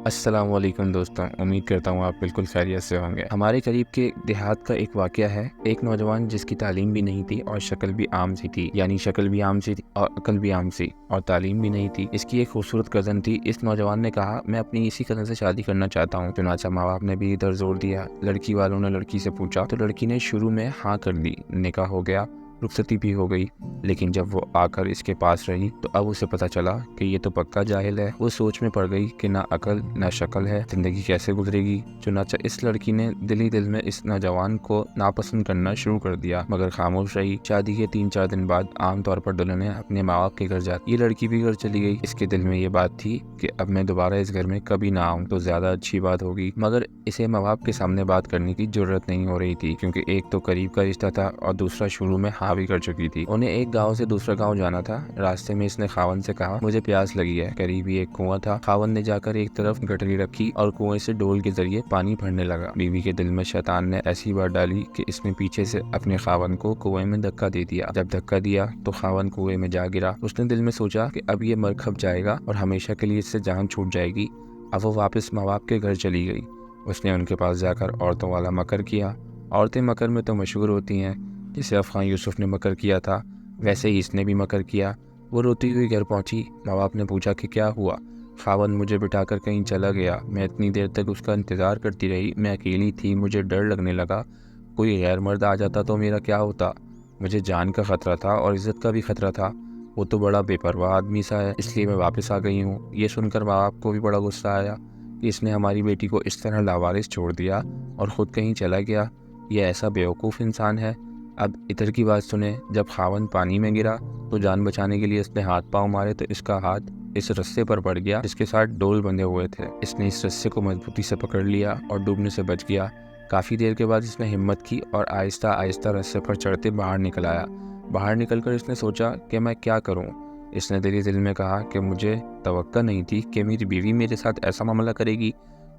السلام علیکم دوستوں، امید کرتا ہوں آپ بالکل خیریت سے ہوں گے۔ ہمارے قریب کے دیہات کا ایک واقعہ ہے۔ ایک نوجوان جس کی تعلیم بھی نہیں تھی اور شکل بھی عام سی تھی، یعنی شکل بھی عام سی تھی اور عقل بھی عام سی، اور تعلیم بھی نہیں تھی۔ اس کی ایک خوبصورت کزن تھی۔ اس نوجوان نے کہا میں اپنی اسی کزن سے شادی کرنا چاہتا ہوں۔ چنانچہ ماں باپ نے بھی ادھر زور دیا۔ لڑکی والوں نے لڑکی سے پوچھا تو لڑکی نے شروع میں ہاں کر دی۔ نکاح ہو گیا، رخصتی بھی ہو گئی، لیکن جب وہ آ کر اس کے پاس رہی تو اب اسے پتہ چلا کہ یہ تو پکا جاہل ہے۔ وہ سوچ میں پڑ گئی کہ نہ عقل نہ شکل ہے، زندگی کیسے گزرے گی۔ چنانچہ اس لڑکی نے دل میں اس نوجوان کو ناپسند کرنا شروع کر دیا، مگر خاموش رہی۔ شادی کے 3-4 دن بعد عام طور پر دلہنیں اپنے ماں باپ کے گھر جاتی، یہ لڑکی بھی گھر چلی گئی۔ اس کے دل میں یہ بات تھی کہ اب میں دوبارہ اس گھر میں کبھی نہ آؤں تو زیادہ اچھی بات ہوگی، مگر اسے ماں باپ کے سامنے بات کرنے کی جرت نہیں ہو رہی تھی، کیونکہ ایک تو قریب کا رشتہ تھا اور دوسرا شروع میں ہاں بھی کر چکی تھی۔ انہیں ایک گاؤں سے دوسرا گاؤں جانا تھا۔ راستے میں اس نے خاوند سے کہا مجھے پیاس لگی ہے۔ قریب ہی ایک کنواں تھا۔ خاوند نے جا کر ایک طرف گٹری رکھی اور کنویں سے ڈول کے ذریعے پانی بھرنے لگا۔ بیوی کے دل میں شیطان نے ایسی بات ڈالی کہ اس نے پیچھے سے اپنے خاوند کو کنویں میں دھکا دے دیا۔ جب دھکا دیا تو خاوند کنویں میں جا گرا۔ اس نے دل میں سوچا کہ اب یہ مر کھپ جائے گا اور ہمیشہ کے لیے اس سے جان چھوٹ جائے گی۔ اب وہ واپس ماں باپ کے گھر چلی گئی۔ اس نے ان کے پاس جا کر عورتوں والا مکر کیا۔ عورتیں مکر میں تو مشہور ہوتی ہیں، جسے افغان یوسف نے مکر کیا تھا ویسے ہی اس نے بھی مکر کیا۔ وہ روتی ہوئی گھر پہنچی۔ ماں باپ نے پوچھا کہ کیا ہوا؟ خاوند مجھے بٹھا کر کہیں چلا گیا، میں اتنی دیر تک اس کا انتظار کرتی رہی، میں اکیلی تھی، مجھے ڈر لگنے لگا، کوئی غیر مرد آ جاتا تو میرا کیا ہوتا؟ مجھے جان کا خطرہ تھا اور عزت کا بھی خطرہ تھا، وہ تو بڑا بے پرواہ آدمی سا ہے، اس لیے میں واپس آ گئی ہوں۔ یہ سن کر ماں باپ کو بھی بڑا غصہ آیا کہ اس نے ہماری بیٹی کو اس طرح لاوارث چھوڑ دیا اور خود کہیں چلا گیا، یہ ایسا بیوقوف انسان ہے۔ اب ادھر کی بات سنیں، جب خاوند پانی میں گرا تو جان بچانے کے لیے اس نے ہاتھ پاؤں مارے تو اس کا ہاتھ اس رسے پر پڑ گیا جس کے ساتھ ڈول بندھے ہوئے تھے۔ اس نے اس رسے کو مضبوطی سے پکڑ لیا اور ڈوبنے سے بچ گیا۔ کافی دیر کے بعد اس نے ہمت کی اور آہستہ آہستہ رسے پر چڑھتے باہر نکل آیا۔ باہر نکل کر اس نے سوچا کہ میں کیا کروں۔ اس نے دل میں کہا کہ مجھے توقع نہیں تھی کہ میری بیوی میرے ساتھ ایسا معاملہ کرے گی،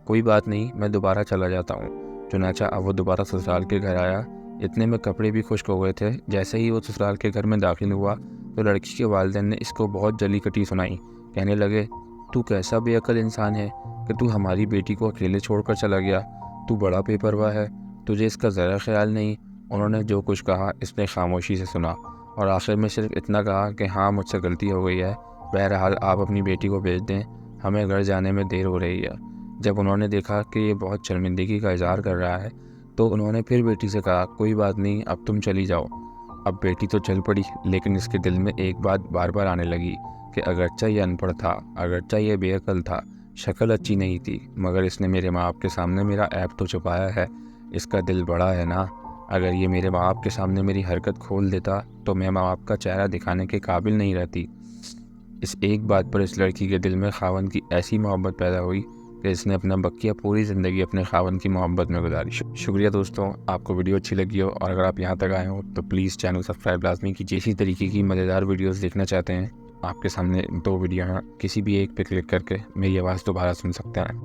کوئی بات نہیں، میں دوبارہ چلا جاتا ہوں۔ چنانچہ اب وہ دوبارہ سسرال کے گھر آیا۔ اتنے میں کپڑے بھی خشک ہو گئے تھے۔ جیسے ہی وہ سسرال کے گھر میں داخل ہوا تو لڑکی کے والدین نے اس کو بہت جلی کٹی سنائی۔ کہنے لگے تو کیسا بے عقل انسان ہے کہ تو ہماری بیٹی کو اکیلے چھوڑ کر چلا گیا، تو بڑا بے پرواہ ہے، تجھے اس کا ذرا خیال نہیں۔ انہوں نے جو کچھ کہا اس نے خاموشی سے سنا اور آخر میں صرف اتنا کہا کہ ہاں مجھ سے غلطی ہو گئی ہے، بہرحال آپ اپنی بیٹی کو بھیج دیں، ہمیں گھر جانے میں دیر ہو رہی ہے۔ جب انہوں نے دیکھا کہ یہ بہت شرمندگی کا اظہار کر رہا ہے تو انہوں نے پھر بیٹی سے کہا کوئی بات نہیں، اب تم چلی جاؤ۔ اب بیٹی تو چل پڑی، لیکن اس کے دل میں ایک بات بار بار آنے لگی کہ اگرچہ یہ ان پڑھ تھا، اگرچہ یہ بے عقل تھا، شکل اچھی نہیں تھی، مگر اس نے میرے ماں باپ کے سامنے میرا عیب تو چھپایا ہے، اس کا دل بڑا ہے نا۔ اگر یہ میرے ماں باپ کے سامنے میری حرکت کھول دیتا تو میں ماں باپ کا چہرہ دکھانے کے قابل نہیں رہتی۔ اس ایک بات پر اس لڑکی کے دل میں خاوند کی ایسی محبت پیدا ہوئی کہ اس نے اپنا بقیہ پوری زندگی اپنے خاوند کی محبت میں گزاری۔ شکریہ دوستوں، آپ کو ویڈیو اچھی لگی ہو اور اگر آپ یہاں تک آئے ہو تو پلیز چینل سبسکرائب لازمی کیجیے۔ اسی طریقے کی مزیدار ویڈیوز دیکھنا چاہتے ہیں، آپ کے سامنے 2 ویڈیو ہیں، کسی بھی ایک پہ کلک کر کے میری آواز دوبارہ سن سکتے ہیں۔